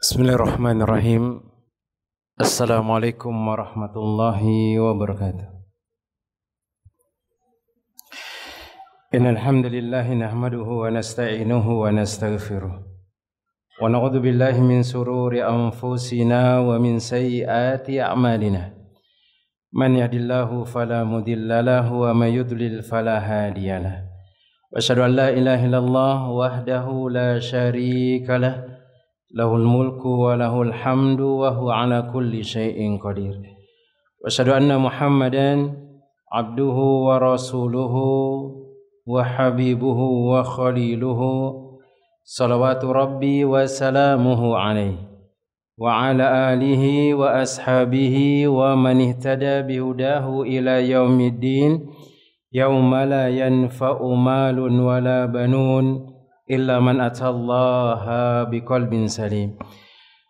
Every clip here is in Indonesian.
Bismillahirrahmanirrahim. Assalamualaikum warahmatullahi wabarakatuh. Innal hamdalillah nahmaduhu wa nasta'inuhu wa nastaghfiruh. Wa na'udzu billahi min sururi anfusina wa min sayyiati a'malina. Man yahdihillahu fala mudilla lahu wa may yudlil fala hadiyalah. Wa asyhadu an la ilaha illallah wahdahu la syarika lah. Lahul mulku wa lahul hamdu wa huwa ala kulli syai'in qadir. Wa asyhadu anna Muhammadan abduhu wa rasuluhu wa habibuhu wa khaliluhu salawatu rabbi wa salamuhu alaihi wa ala alihi wa ashabihi wa man ihtada bihudahu ila yaumiddin yauma la yanfa'u malun wala banun illa man atallaha biqalbin salim.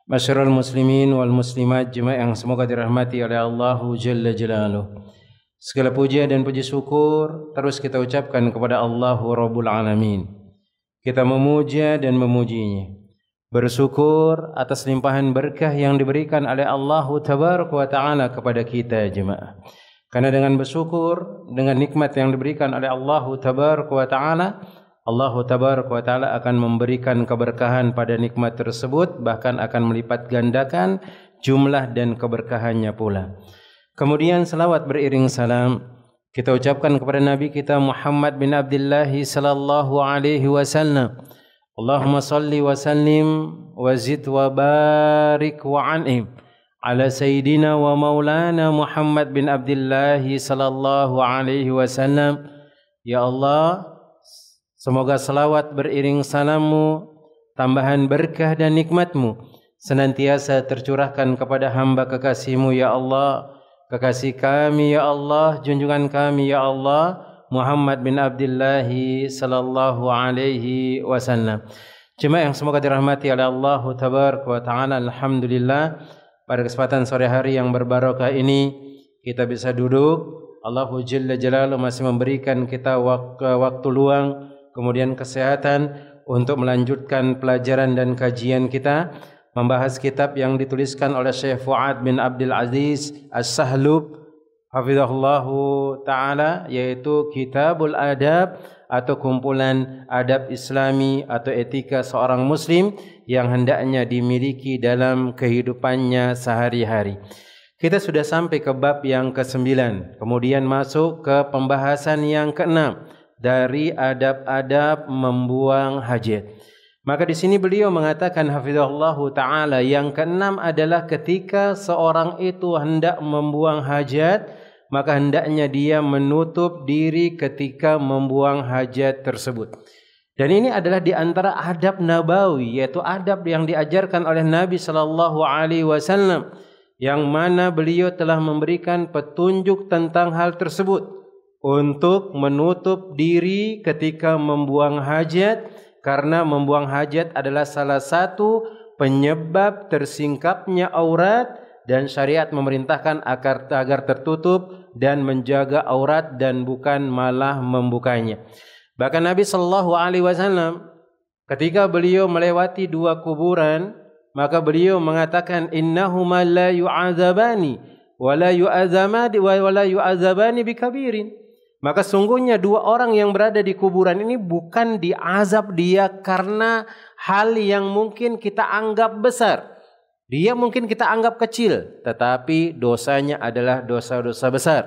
Masyarul muslimin wal muslimat jemaah yang semoga dirahmati oleh Allah Jalla Jalaluh. Segala puja dan puji syukur terus kita ucapkan kepada Allah Rabbul Alamin. Kita memuja dan memujinya. Bersyukur atas limpahan berkah yang diberikan oleh Allah Tabaraka wa Ta'ala kepada kita jemaah. Karena dengan bersyukur, dengan nikmat yang diberikan oleh Allah Tabaraka wa Ta'ala, Allah Tabaraka wa Ta'ala akan memberikan keberkahan pada nikmat tersebut, bahkan akan melipat gandakan jumlah dan keberkahannya pula. Kemudian salawat beriring salam kita ucapkan kepada Nabi kita Muhammad bin Abdullah sallallahu alaihi wasallam. Allahumma salli wa sallim wa zid wa barik wa an'im ala sayyidina wa maulana Muhammad bin Abdullah sallallahu alaihi wasallam. Ya Allah, semoga salawat beriring salammu, tambahan berkah dan nikmatmu senantiasa tercurahkan kepada hamba kekasihmu ya Allah, kekasih kami ya Allah, junjungan kami ya Allah, Muhammad bin Abdullah sallallahu alaihi wasallam. Jemaah yang semoga dirahmati oleh Allah Tabaraka wa Ta'ala, alhamdulillah pada kesempatan sore hari yang berbarokah ini kita bisa duduk. Allah Jalla Jalaluhu masih memberikan kita waktu luang, kemudian kesehatan untuk melanjutkan pelajaran dan kajian kita membahas kitab yang dituliskan oleh Syekh Fuad bin Abdul Aziz As-Sahlub hafizahullahu taala, yaitu Kitabul Adab atau kumpulan adab Islami atau etika seorang muslim yang hendaknya dimiliki dalam kehidupannya sehari-hari. Kita sudah sampai ke bab yang ke-9, kemudian masuk ke pembahasan yang ke-6 dari adab-adab membuang hajat. Maka di sini beliau mengatakan hafizahullahu taala, yang keenam adalah ketika seorang itu hendak membuang hajat, maka hendaknya dia menutup diri ketika membuang hajat tersebut. Dan ini adalah di antara adab nabawi, yaitu adab yang diajarkan oleh Nabi sallallahu alaihi wasallam, yang mana beliau telah memberikan petunjuk tentang hal tersebut, untuk menutup diri ketika membuang hajat, karena membuang hajat adalah salah satu penyebab tersingkapnya aurat, dan syariat memerintahkan agar tertutup dan menjaga aurat dan bukan malah membukanya. Bahkan Nabi sallallahu alaihi wasallam ketika beliau melewati dua kuburan, maka beliau mengatakan innahuma la yu'adzabani wa la yu'adzabani bikabirin. Maka sungguhnya dua orang yang berada di kuburan ini bukan diazab dia karena hal yang mungkin kita anggap besar. Dia mungkin kita anggap kecil, tetapi dosanya adalah dosa-dosa besar.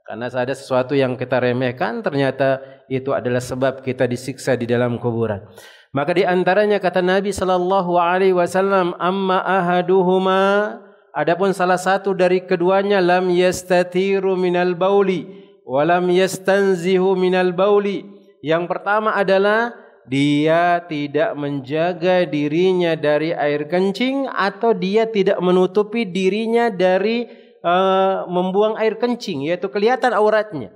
Karena ada sesuatu yang kita remehkan, ternyata itu adalah sebab kita disiksa di dalam kuburan. Maka di antaranya kata Nabi sallallahu alaihi wasallam, amma ahaduhuma, adapun salah satu dari keduanya, lam yastatiru minal bauli walam yastanzihu minal bauli. Yang pertama adalah dia tidak menjaga dirinya dari air kencing, atau dia tidak menutupi dirinya dari membuang air kencing, yaitu kelihatan auratnya.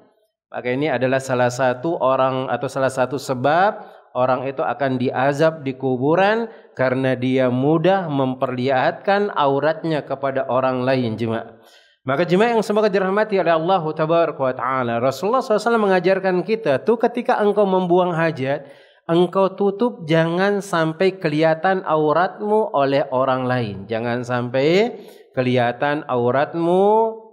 Maka ini adalah salah satu orang atau salah satu sebab orang itu akan diazab di kuburan, karena dia mudah memperlihatkan auratnya kepada orang lain jemaah. Maka jemaah yang semoga dirahmati oleh Allah Tabaraka wa Ta'ala, Rasulullah SAW mengajarkan kita tuh ketika engkau membuang hajat, engkau tutup jangan sampai kelihatan auratmu oleh orang lain. Jangan sampai kelihatan auratmu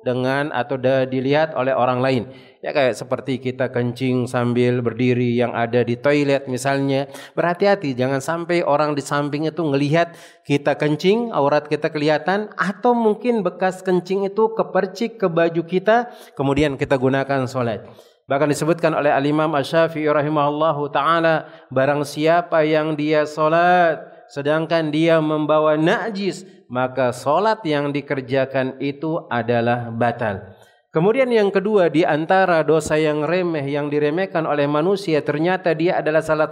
dengan atau dilihat oleh orang lain. Ya kayak seperti kita kencing sambil berdiri yang ada di toilet misalnya. Berhati-hati jangan sampai orang di samping itu ngelihat kita kencing, aurat kita kelihatan, atau mungkin bekas kencing itu kepercik ke baju kita, kemudian kita gunakan sholat. Bahkan disebutkan oleh Al-Imam Asy-Syafi'i rahimahullahu ta'ala, barang siapa yang dia sholat sedangkan dia membawa najis, maka sholat yang dikerjakan itu adalah batal. Kemudian yang kedua, di antara dosa yang remeh yang diremehkan oleh manusia, ternyata dia adalah salah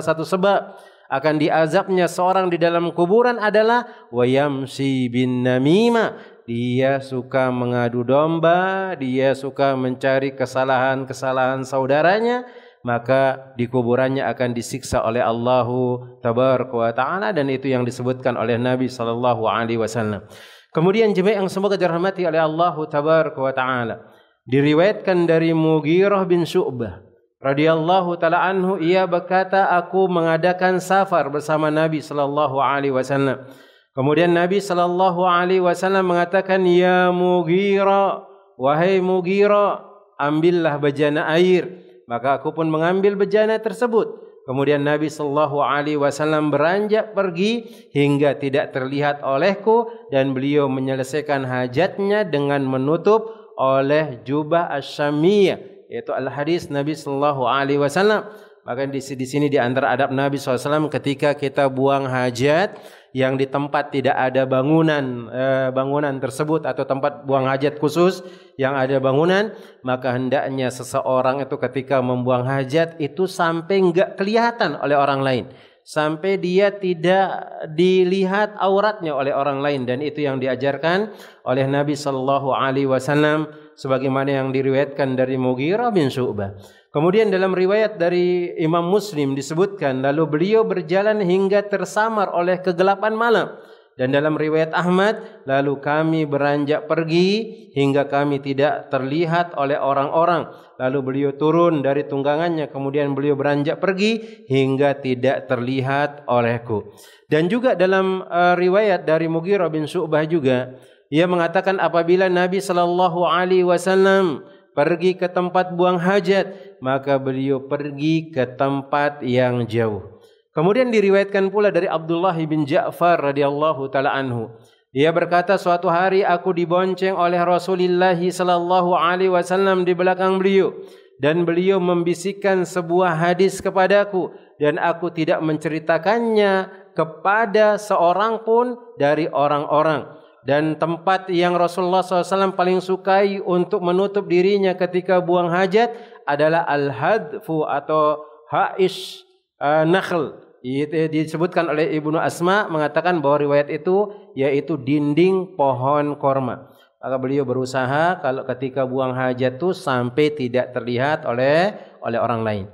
satu sebab akan diazabnya seorang di dalam kuburan adalah wayamsi bin namimah. Dia suka mengadu domba, dia suka mencari kesalahan-kesalahan saudaranya, maka di kuburannya akan disiksa oleh Allahu tabaraka wa ta'ala, dan itu yang disebutkan oleh Nabi sallallahu alaihi wasallam. Kemudian jemaah yang semoga dirahmati oleh Allah tabaraka wa ta'ala, diriwayatkan dari Mughirah bin Syu'bah radhiyallahu taala anhu, ia berkata, aku mengadakan safar bersama Nabi sallallahu alaihi wasallam. Kemudian Nabi sallallahu alaihi wasallam mengatakan, ya Mughirah, wahai Mughirah, ambillah bejana air. Maka aku pun mengambil bejana tersebut. Kemudian Nabi sallallahu alaihi wasallam beranjak pergi hingga tidak terlihat olehku, dan beliau menyelesaikan hajatnya dengan menutup oleh jubah asy-syamiyah, yaitu al-hadis Nabi sallallahu alaihi wasallam. Maka di sini di antara adab Nabi SAW ketika kita buang hajat yang di tempat tidak ada bangunan tersebut atau tempat buang hajat khusus yang ada bangunan, maka hendaknya seseorang itu ketika membuang hajat itu sampai enggak kelihatan oleh orang lain, sampai dia tidak dilihat auratnya oleh orang lain, dan itu yang diajarkan oleh Nabi sallallahu alaihi wasallam sebagaimana yang diriwayatkan dari Mughirah bin Syu'bah. Kemudian dalam riwayat dari Imam Muslim disebutkan, lalu beliau berjalan hingga tersamar oleh kegelapan malam. Dan dalam riwayat Ahmad, lalu kami beranjak pergi hingga kami tidak terlihat oleh orang-orang. Lalu beliau turun dari tunggangannya, kemudian beliau beranjak pergi hingga tidak terlihat olehku. Dan juga dalam riwayat dari Mughirah bin Syu'bah juga, ia mengatakan apabila Nabi sallallahu alaihi wasallam pergi ke tempat buang hajat, maka beliau pergi ke tempat yang jauh. Kemudian diriwayatkan pula dari Abdullah bin Ja'far radhiyallahu taala anhu. Dia berkata, suatu hari aku dibonceng oleh Rasulullah sallallahu alaihi wasallam di belakang beliau, dan beliau membisikkan sebuah hadis kepadaku, dan aku tidak menceritakannya kepada seorang pun dari orang-orang. Dan tempat yang Rasulullah SAW paling sukai untuk menutup dirinya ketika buang hajat adalah al-hadfu atau haish nakhl. Disebutkan oleh Ibnu Asma mengatakan bahwa riwayat itu yaitu dinding pohon korma. Maka beliau berusaha kalau ketika buang hajat itu sampai tidak terlihat oleh orang lain.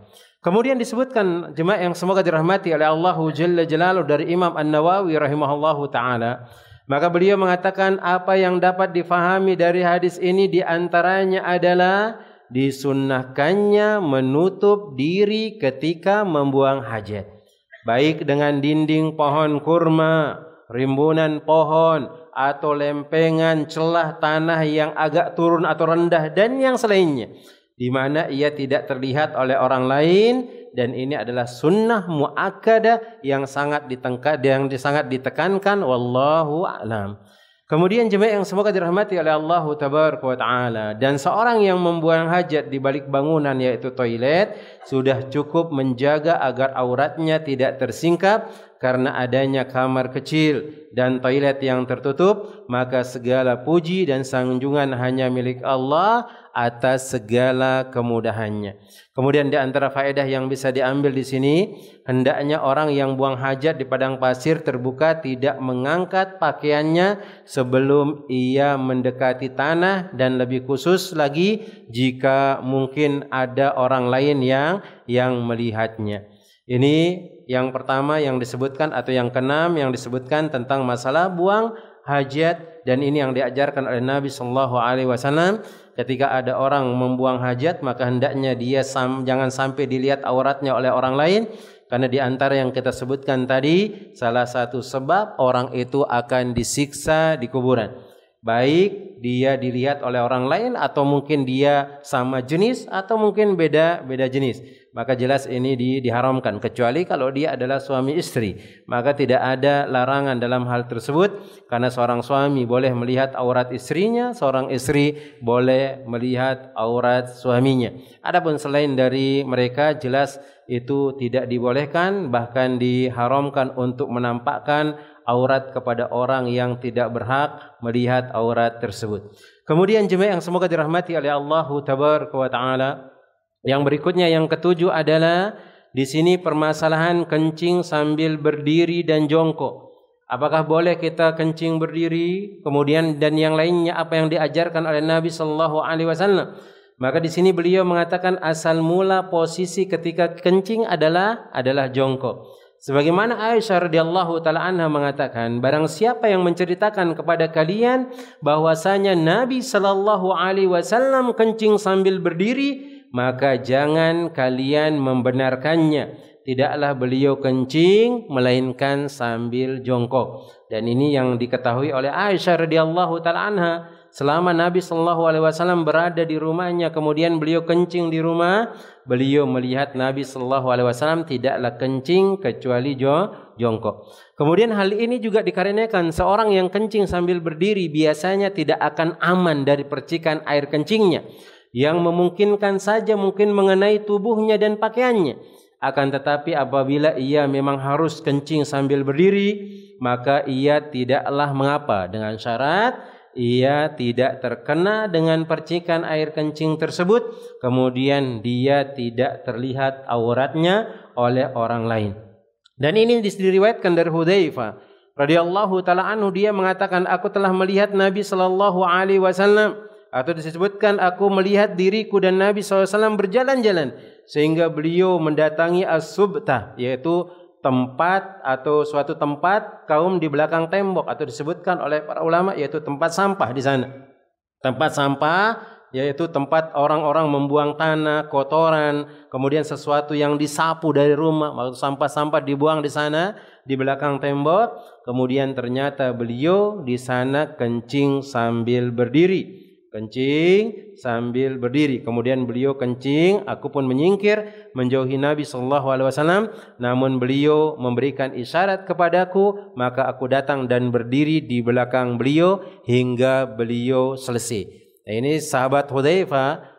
Kemudian disebutkan jemaah yang semoga dirahmati oleh Allah Jalla Jalaluhu dari Imam An-Nawawi rahimahullahu taala. Maka beliau mengatakan apa yang dapat difahami dari hadis ini diantaranya adalah disunnahkannya menutup diri ketika membuang hajat, baik dengan dinding pohon kurma, rimbunan pohon, atau lempengan celah tanah yang agak turun atau rendah, dan yang selainnya, di mana ia tidak terlihat oleh orang lain. Dan ini adalah sunnah muakkadah yang sangat ditekankan, wallahu a'lam. Kemudian jemaah yang semoga dirahmati oleh Allah tabaraka wa taala, dan seorang yang membuang hajat di balik bangunan yaitu toilet sudah cukup menjaga agar auratnya tidak tersingkap karena adanya kamar kecil dan toilet yang tertutup, maka segala puji dan sanjungan hanya milik Allah atas segala kemudahannya. Kemudian di antara faedah yang bisa diambil di sini, hendaknya orang yang buang hajat di padang pasir terbuka tidak mengangkat pakaiannya sebelum ia mendekati tanah, dan lebih khusus lagi jika mungkin ada orang lain yang melihatnya. Ini yang pertama yang disebutkan, atau yang keenam yang disebutkan tentang masalah buang hajat, dan ini yang diajarkan oleh Nabi sallallahu alaihi wasallam. Ketika ada orang membuang hajat, maka hendaknya dia jangan sampai dilihat auratnya oleh orang lain. Karena di antara yang kita sebutkan tadi, salah satu sebab orang itu akan disiksa di kuburan. Baik dia dilihat oleh orang lain atau mungkin dia sama jenis atau mungkin beda jenis. Maka jelas ini diharamkan, kecuali kalau dia adalah suami istri. Maka tidak ada larangan dalam hal tersebut, karena seorang suami boleh melihat aurat istrinya, seorang istri boleh melihat aurat suaminya. Adapun selain dari mereka, jelas itu tidak dibolehkan, bahkan diharamkan untuk menampakkan aurat kepada orang yang tidak berhak melihat aurat tersebut. Kemudian jemaah yang semoga dirahmati oleh Allah Tabaraka wa Ta'ala, yang berikutnya yang ketujuh adalah di sini permasalahan kencing sambil berdiri dan jongkok. Apakah boleh kita kencing berdiri? Kemudian dan yang lainnya apa yang diajarkan oleh Nabi sallallahu alaihi wasallam? Maka di sini beliau mengatakan asal mula posisi ketika kencing adalah jongkok. Sebagaimana Aisyah radhiyallahu taala anha mengatakan, barang siapa yang menceritakan kepada kalian bahwasanya Nabi sallallahu alaihi wasallam kencing sambil berdiri, maka jangan kalian membenarkannya. Tidaklah beliau kencing melainkan sambil jongkok. Dan ini yang diketahui oleh Aisyah radhiyallahu taala anha. Selama Nabi sallallahu alaihi wasallam berada di rumahnya, kemudian beliau kencing di rumah, beliau melihat Nabi sallallahu alaihi wasallam tidaklah kencing kecuali jongkok. Kemudian hal ini juga dikarenakan seorang yang kencing sambil berdiri biasanya tidak akan aman dari percikan air kencingnya, yang memungkinkan saja mungkin mengenai tubuhnya dan pakaiannya. Akan tetapi apabila ia memang harus kencing sambil berdiri, maka ia tidaklah mengapa, dengan syarat ia tidak terkena dengan percikan air kencing tersebut, kemudian dia tidak terlihat auratnya oleh orang lain. Dan ini diriwayatkan dari Hudzaifah radhiyallahu taala anhu, dia mengatakan, aku telah melihat Nabi sallallahu alaihi wasallam, atau disebutkan aku melihat diriku dan Nabi SAW berjalan-jalan sehingga beliau mendatangi as-subtah, yaitu tempat atau suatu tempat kaum di belakang tembok, atau disebutkan oleh para ulama yaitu tempat sampah di sana. Tempat sampah yaitu tempat orang-orang membuang tanah, kotoran, kemudian sesuatu yang disapu dari rumah, maksud sampah-sampah dibuang di sana di belakang tembok. Kemudian ternyata beliau di sana kencing sambil berdiri. Kencing sambil berdiri. Kemudian beliau kencing, aku pun menyingkir menjauhi Nabi sallallahu alaihi wasallam, namun beliau memberikan isyarat kepadaku, maka aku datang dan berdiri di belakang beliau hingga beliau selesai. Nah, ini sahabat Hudzaifah,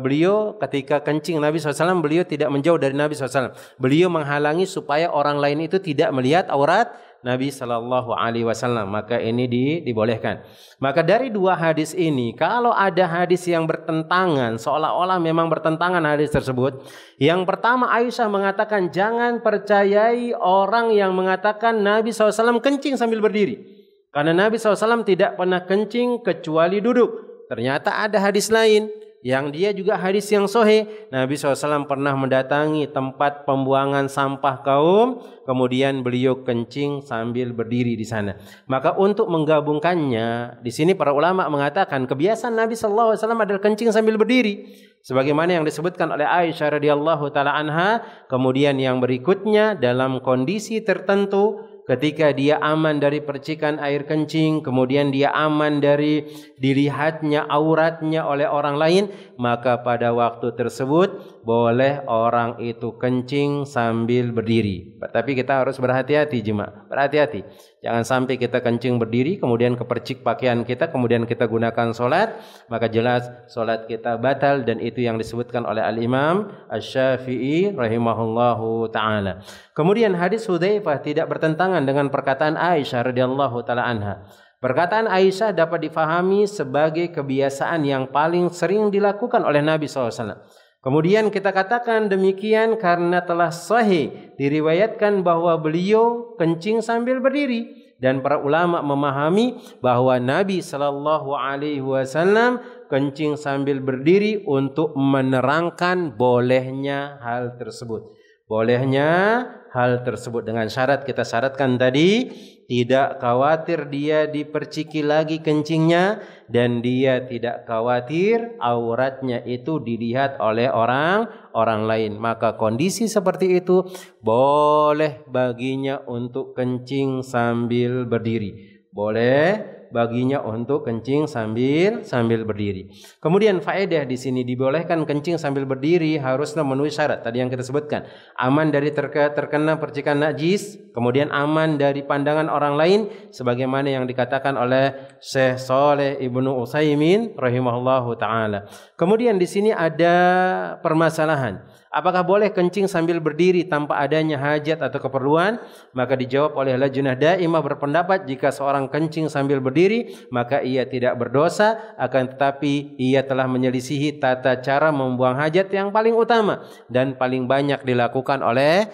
beliau ketika kencing Nabi SAW, beliau tidak menjauh dari Nabi SAW. Beliau menghalangi supaya orang lain itu tidak melihat aurat Nabi Sallallahu Alaihi Wasallam. Maka ini dibolehkan. Maka dari dua hadis ini, kalau ada hadis yang bertentangan, seolah-olah memang bertentangan hadis tersebut. Yang pertama, Aisyah mengatakan jangan percayai orang yang mengatakan Nabi SAW kencing sambil berdiri, karena Nabi SAW tidak pernah kencing kecuali duduk. Ternyata ada hadis lain yang dia juga hadis yang sahih. Nabi SAW pernah mendatangi tempat pembuangan sampah kaum, kemudian beliau kencing sambil berdiri di sana. Maka untuk menggabungkannya, di sini para ulama mengatakan kebiasaan Nabi SAW adalah kencing sambil berdiri, sebagaimana yang disebutkan oleh Aisyah radhiyallahu taala anha. Kemudian yang berikutnya, dalam kondisi tertentu, ketika dia aman dari percikan air kencing, kemudian dia aman dari dilihatnya auratnya oleh orang lain, maka pada waktu tersebut boleh orang itu kencing sambil berdiri. Tapi kita harus berhati-hati jemaah, berhati-hati. Jangan sampai kita kencing berdiri kemudian kepercik pakaian kita, kemudian kita gunakan solat, maka jelas solat kita batal, dan itu yang disebutkan oleh Al-Imam Asy-Syafi'i rahimahullahu ta'ala. Kemudian hadis Hudzaifah tidak bertentangan dengan perkataan Aisyah radhiyallahu taala anha. Perkataan Aisyah dapat difahami sebagai kebiasaan yang paling sering dilakukan oleh Nabi SAW. Kemudian kita katakan demikian karena telah sahih diriwayatkan bahwa beliau kencing sambil berdiri, dan para ulama memahami bahwa Nabi sallallahu alaihi wasallam kencing sambil berdiri untuk menerangkan bolehnya hal tersebut. Bolehnya hal tersebut. Dengan syarat kita syaratkan tadi, tidak khawatir dia diperciki lagi kencingnya, dan dia tidak khawatir auratnya itu dilihat oleh orang lain. Maka kondisi seperti itu boleh baginya untuk kencing sambil berdiri. Boleh baginya untuk kencing sambil berdiri. Kemudian faedah di sini, dibolehkan kencing sambil berdiri harusnya memenuhi syarat tadi yang kita sebutkan. Aman dari terkena percikan najis, kemudian aman dari pandangan orang lain sebagaimana yang dikatakan oleh Syekh Shalih Ibnu Utsaimin rahimahullahu taala. Kemudian di sini ada permasalahan. Apakah boleh kencing sambil berdiri tanpa adanya hajat atau keperluan? Maka dijawab oleh Lajnah Daimah berpendapat jika seorang kencing sambil berdiri maka ia tidak berdosa, akan tetapi ia telah menyelisihi tata cara membuang hajat yang paling utama dan paling banyak dilakukan oleh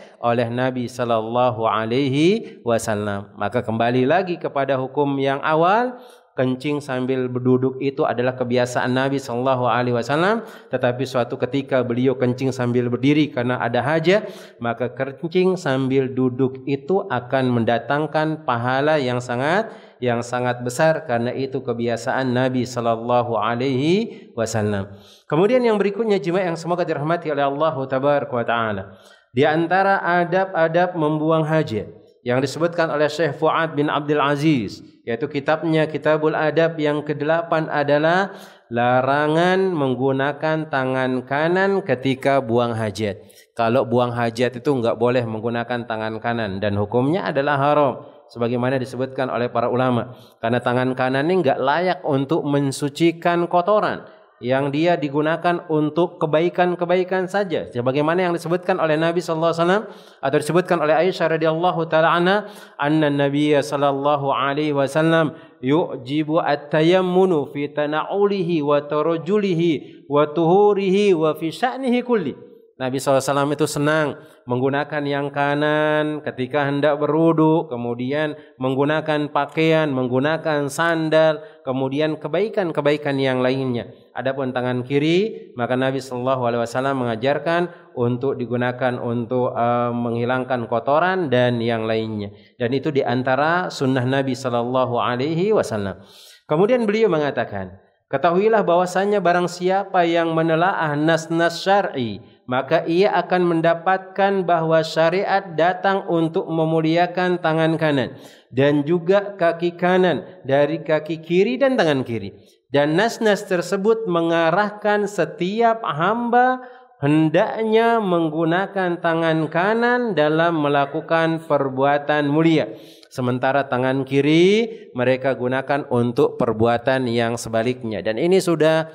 Nabi sallallahu alaihi wasallam. Maka kembali lagi kepada hukum yang awal, kencing sambil berduduk itu adalah kebiasaan Nabi sallallahu alaihi wasallam, tetapi suatu ketika beliau kencing sambil berdiri karena ada hajat, maka kencing sambil duduk itu akan mendatangkan pahala yang sangat besar karena itu kebiasaan Nabi sallallahu alaihi wasallam. Kemudian yang berikutnya jemaah yang semoga dirahmati oleh Allah tabaraka wa taala, di antara adab-adab membuang hajat yang disebutkan oleh Syekh Fuad bin Abdul Aziz, yaitu kitabnya Kitabul Adab yang ke-8 adalah larangan menggunakan tangan kanan ketika buang hajat. Kalau buang hajat itu enggak boleh menggunakan tangan kanan dan hukumnya adalah haram sebagaimana disebutkan oleh para ulama, karena tangan kanan ini enggak layak untuk mensucikan kotoran yang dia digunakan untuk kebaikan-kebaikan saja, sebagaimana yang disebutkan oleh Nabi sallallahu alaihi wasallam atau disebutkan oleh Aisyah radhiyallahu taala anha, anna Nabiy sallallahu alaihi wasallam yu'jibu at-tayammunu fi tana'ulihi wa tarajulihi wa tuhurihi wa fi sya'nihi kulli. Nabi SAW itu senang menggunakan yang kanan ketika hendak berwudu, kemudian menggunakan pakaian, menggunakan sandal, kemudian kebaikan-kebaikan yang lainnya. Adapun tangan kiri, maka Nabi SAW mengajarkan untuk digunakan untuk menghilangkan kotoran dan yang lainnya. Dan itu diantara sunnah Nabi SAW. Kemudian beliau mengatakan, ketahuilah bahwasanya barang siapa yang menelaah nas-nas syar'i, maka ia akan mendapatkan bahwa syariat datang untuk memuliakan tangan kanan dan juga kaki kanan dari kaki kiri dan tangan kiri. Dan nas-nas tersebut mengarahkan setiap hamba hendaknya menggunakan tangan kanan dalam melakukan perbuatan mulia, sementara tangan kiri mereka gunakan untuk perbuatan yang sebaliknya. Dan ini sudah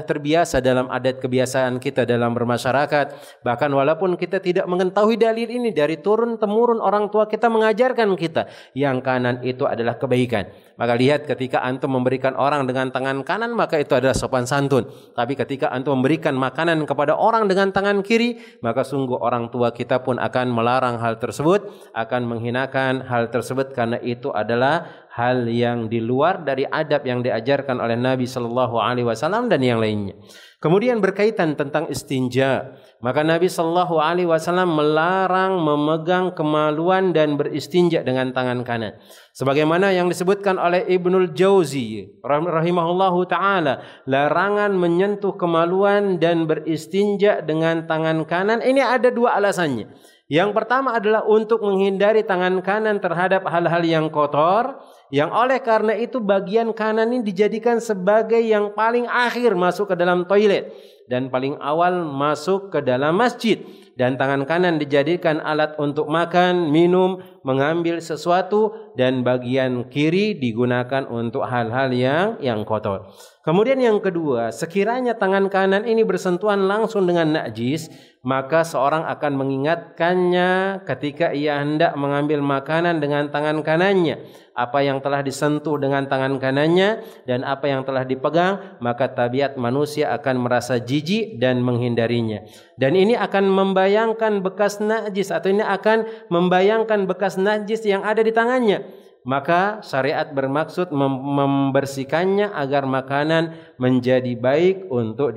terbiasa dalam adat kebiasaan kita dalam bermasyarakat. Bahkan walaupun kita tidak mengetahui dalil ini, dari turun temurun orang tua kita mengajarkan kita yang kanan itu adalah kebaikan. Maka lihat, ketika antum memberikan orang dengan tangan kanan maka itu adalah sopan santun. Tapi ketika antum memberikan makanan kepada orang dengan tangan kiri, maka sungguh orang tua kita pun akan melarang hal tersebut, akan menghinakan hal tersebut, karena itu adalah hal yang di luar dari adab yang diajarkan oleh Nabi sallallahu alaihi wasallam dan yang lainnya. Kemudian berkaitan tentang istinja, maka Nabi sallallahu alaihi wasallam melarang memegang kemaluan dan beristinja dengan tangan kanan. Sebagaimana yang disebutkan oleh Ibnul Jauzi rahimahullahu taala, larangan menyentuh kemaluan dan beristinja dengan tangan kanan ini ada dua alasannya. Yang pertama adalah untuk menghindari tangan kanan terhadap hal-hal yang kotor, yang oleh karena itu bagian kanan ini dijadikan sebagai yang paling akhir masuk ke dalam toilet dan paling awal masuk ke dalam masjid, dan tangan kanan dijadikan alat untuk makan, minum, mengambil sesuatu, dan bagian kiri digunakan untuk hal-hal yang kotor. Kemudian yang kedua, sekiranya tangan kanan ini bersentuhan langsung dengan najis, maka seorang akan mengingatkannya ketika ia hendak mengambil makanan dengan tangan kanannya, apa yang telah disentuh dengan tangan kanannya dan apa yang telah dipegang, maka tabiat manusia akan merasa jijik dan menghindarinya. Dan ini akan membayangkan bekas najis, atau ini akan membayangkan bekas najis yang ada di tangannya. maka syariat bermaksud membersihkannya agar makanan menjadi baik untuk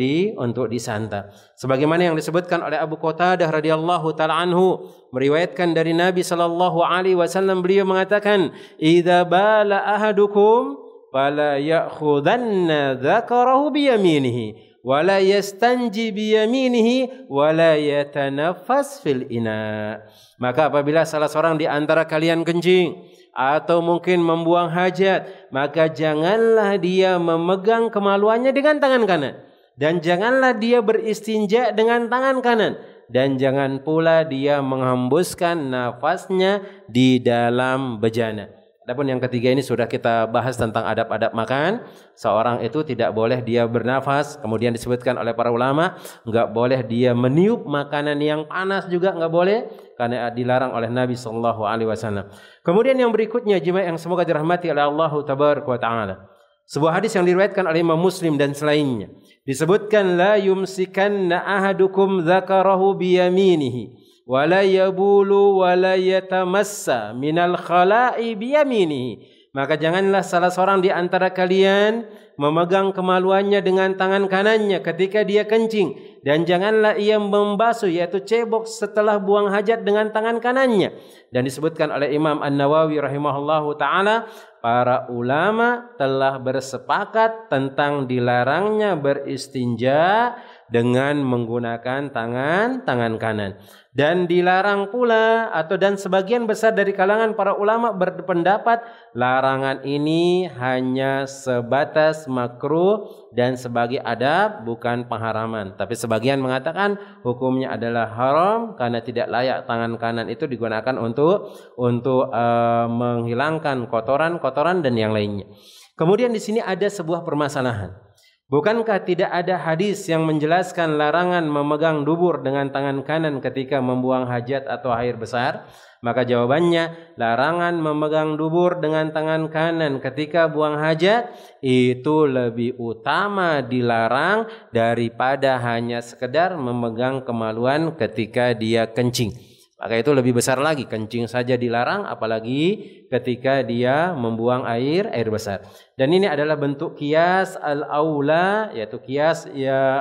disantap. Sebagaimana yang disebutkan oleh Abu Qatadah radhiyallahu taala anhu, meriwayatkan dari Nabi sallallahu alaihi wasallam, beliau mengatakan, "Idza bala ahadukum fala ya'khudanna dzakarahu bi yaminihi wa la yastanji bi yaminihi wa la yatanaffas fil ina." Maka apabila salah seorang di antara kalian kencing atau mungkin membuang hajat, maka janganlah dia memegang kemaluannya dengan tangan kanan, dan janganlah dia beristinja dengan tangan kanan, dan jangan pula dia menghembuskan nafasnya di dalam bejana. Adapun yang ketiga ini sudah kita bahas tentang adab-adab makan. Seorang itu tidak boleh dia bernafas. Kemudian disebutkan oleh para ulama, enggak boleh dia meniup makanan yang panas juga enggak boleh, karena dilarang oleh Nabi sallallahu alaihi wasallam. Kemudian yang berikutnya, jemaah yang semoga dirahmati oleh Allah tabaraka wa taala. Sebuah hadis yang diriwayatkan oleh Imam Muslim dan selainnya. Disebutkan, la yumsikanna ahadukum dzakarahu biyaminihi wala yabulu wala yatamassa minal khala'i biyaminihi. Maka janganlah salah seorang di antara kalian memegang kemaluannya dengan tangan kanannya ketika dia kencing, dan janganlah ia membasuh yaitu cebok setelah buang hajat dengan tangan kanannya. Dan disebutkan oleh Imam An-Nawawi rahimahullahu taala, para ulama telah bersepakat tentang dilarangnya beristinja dengan menggunakan tangan kanan. Dan dilarang pula dan sebagian besar dari kalangan para ulama berpendapat larangan ini hanya sebatas makruh dan sebagai adab, bukan pengharaman. Tapi sebagian mengatakan hukumnya adalah haram karena tidak layak tangan kanan itu digunakan untuk menghilangkan kotoran dan yang lainnya. Kemudian di sini ada sebuah permasalahan. Bukankah tidak ada hadis yang menjelaskan larangan memegang dubur dengan tangan kanan ketika membuang hajat atau air besar? Maka jawabannya, larangan memegang dubur dengan tangan kanan ketika buang hajat itu lebih utama dilarang daripada hanya sekedar memegang kemaluan ketika dia kencing. Maka itu lebih besar lagi, kencing saja dilarang, apalagi ketika dia membuang air besar. Dan ini adalah bentuk qiyas al-aula, yaitu qiyas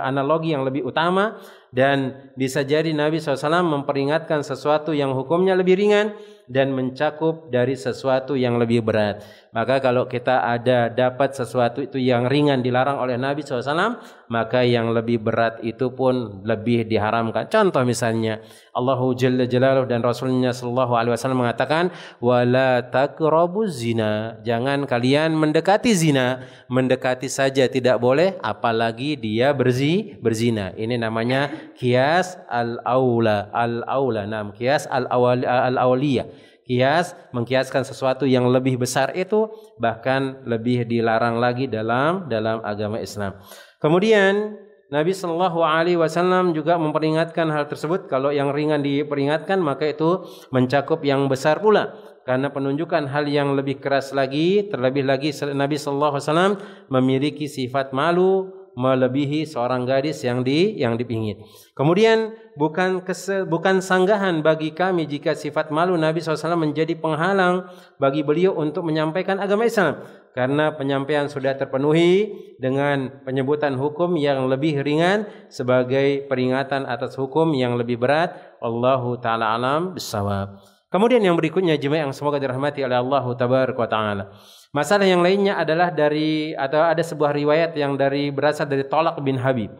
analogi yang lebih utama. Dan bisa jadi Nabi SAW memperingatkan sesuatu yang hukumnya lebih ringan dan mencakup dari sesuatu yang lebih berat. Maka kalau kita dapat sesuatu itu yang ringan dilarang oleh Nabi SAW, maka yang lebih berat itu pun lebih diharamkan. Contoh misalnya, Allahu Jalla Jalaluhu dan Rasulnya Sallallahu Alaihi Wasallam mengatakan, wala taqrabuz zina, jangan kalian mendekati zina. Mendekati saja tidak boleh, apalagi dia berzina. Ini namanya qiyas al-aula. Qiyas al-awliyah. Kias, mengkiaskan sesuatu yang lebih besar itu bahkan lebih dilarang lagi dalam agama Islam. Kemudian Nabi Shallallahu Alaihi Wasallam juga memperingatkan hal tersebut. Kalau yang ringan diperingatkan, maka itu mencakup yang besar pula. Karena penunjukan hal yang lebih keras lagi, terlebih lagi Nabi Shallallahu Alaihi Wasallam memiliki sifat malu melebihi seorang gadis yang dipingit. Kemudian bukan sanggahan bagi kami jika sifat malu Nabi SAW menjadi penghalang bagi beliau untuk menyampaikan agama Islam, karena penyampaian sudah terpenuhi dengan penyebutan hukum yang lebih ringan sebagai peringatan atas hukum yang lebih berat. Allahu ta'ala alam bissawab. Kemudian yang berikutnya, jemaah yang semoga dirahmati oleh Allah tabaraka wa ta'ala. Masalah yang lainnya adalah ada sebuah riwayat yang berasal dari Thalaq bin Habib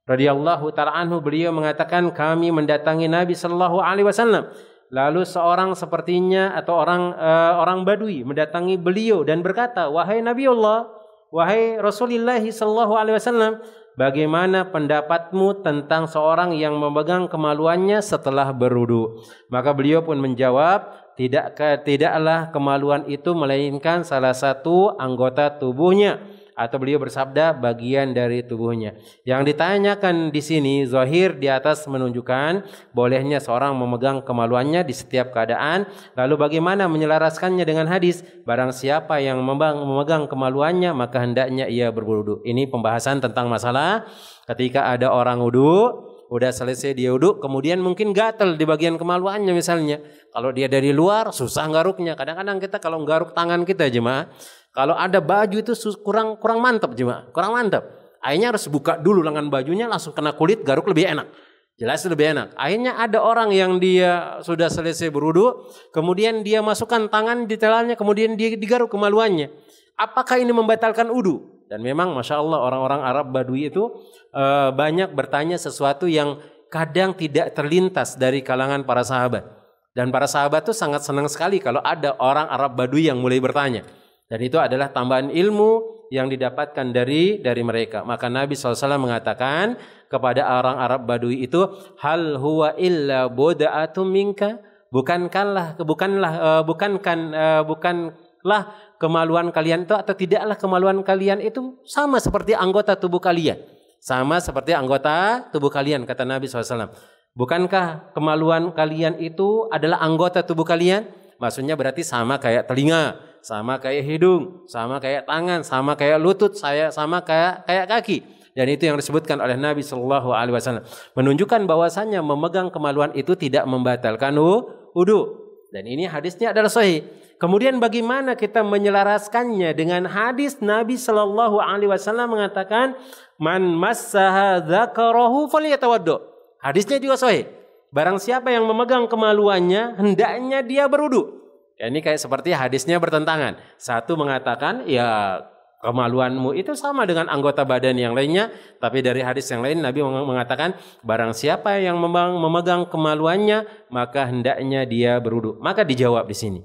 radhiyallahu ta'ala anhu. Beliau mengatakan, kami mendatangi Nabi sallallahu alaihi wasallam. Lalu seorang sepertinya atau orang Badui mendatangi beliau dan berkata, wahai Nabi Allah, wahai Rasulullah sallallahu alaihi wasallam, bagaimana pendapatmu tentang seorang yang memegang kemaluannya setelah berwudu? Maka beliau pun menjawab, tidaklah kemaluan itu melainkan salah satu anggota tubuhnya, atau beliau bersabda bagian dari tubuhnya. Yang ditanyakan di sini, zahir di atas menunjukkan bolehnya seorang memegang kemaluannya di setiap keadaan. Lalu bagaimana menyelaraskannya dengan hadis, barang siapa yang memegang kemaluannya maka hendaknya ia berwudu. Ini pembahasan tentang masalah ketika ada orang wudu Udah selesai dia wudhu, kemudian mungkin gatel di bagian kemaluannya misalnya. Kalau dia dari luar susah garuknya. Kadang-kadang kita kalau garuk tangan kita jemaah, kalau ada baju itu kurang mantap jemaah, kurang mantap. Akhirnya harus buka dulu lengan bajunya, langsung kena kulit, garuk lebih enak. Jelas lebih enak. Akhirnya ada orang yang dia sudah selesai berwudu, kemudian dia masukkan tangan di telannya, kemudian dia digaruk kemaluannya. Apakah ini membatalkan wudu? Dan memang Masya Allah orang-orang Arab Badui itu banyak bertanya sesuatu yang kadang tidak terlintas dari kalangan para sahabat. Dan para sahabat itu sangat senang sekali kalau ada orang Arab Badui yang mulai bertanya. Dan itu adalah tambahan ilmu yang didapatkan dari mereka. Maka Nabi SAW mengatakan kepada orang Arab Badui itu, hal huwa illa boda'atum minka, bukanlah kemaluan kalian itu, atau tidaklah kemaluan kalian itu sama seperti anggota tubuh kalian. Sama seperti anggota tubuh kalian, kata Nabi SAW. Bukankah kemaluan kalian itu adalah anggota tubuh kalian? Maksudnya berarti sama kayak telinga, sama kayak hidung, sama kayak tangan, sama kayak lutut, sama kayak kaki. Dan itu yang disebutkan oleh Nabi SAW. Menunjukkan bahwasannya memegang kemaluan itu tidak membatalkan wudu. Dan ini hadisnya adalah sahih. Kemudian bagaimana kita menyelaraskannya dengan hadis Nabi SAW mengatakan, man massaha dzakarahu falyatawaddo. Hadisnya juga sahih. Barang siapa yang memegang kemaluannya, hendaknya dia berwudu. Ya, ini kayak seperti hadisnya bertentangan. Satu mengatakan, ya kemaluanmu itu sama dengan anggota badan yang lainnya. Tapi dari hadis yang lain Nabi mengatakan, barang siapa yang memegang kemaluannya, maka hendaknya dia berwudu. Maka dijawab di sini.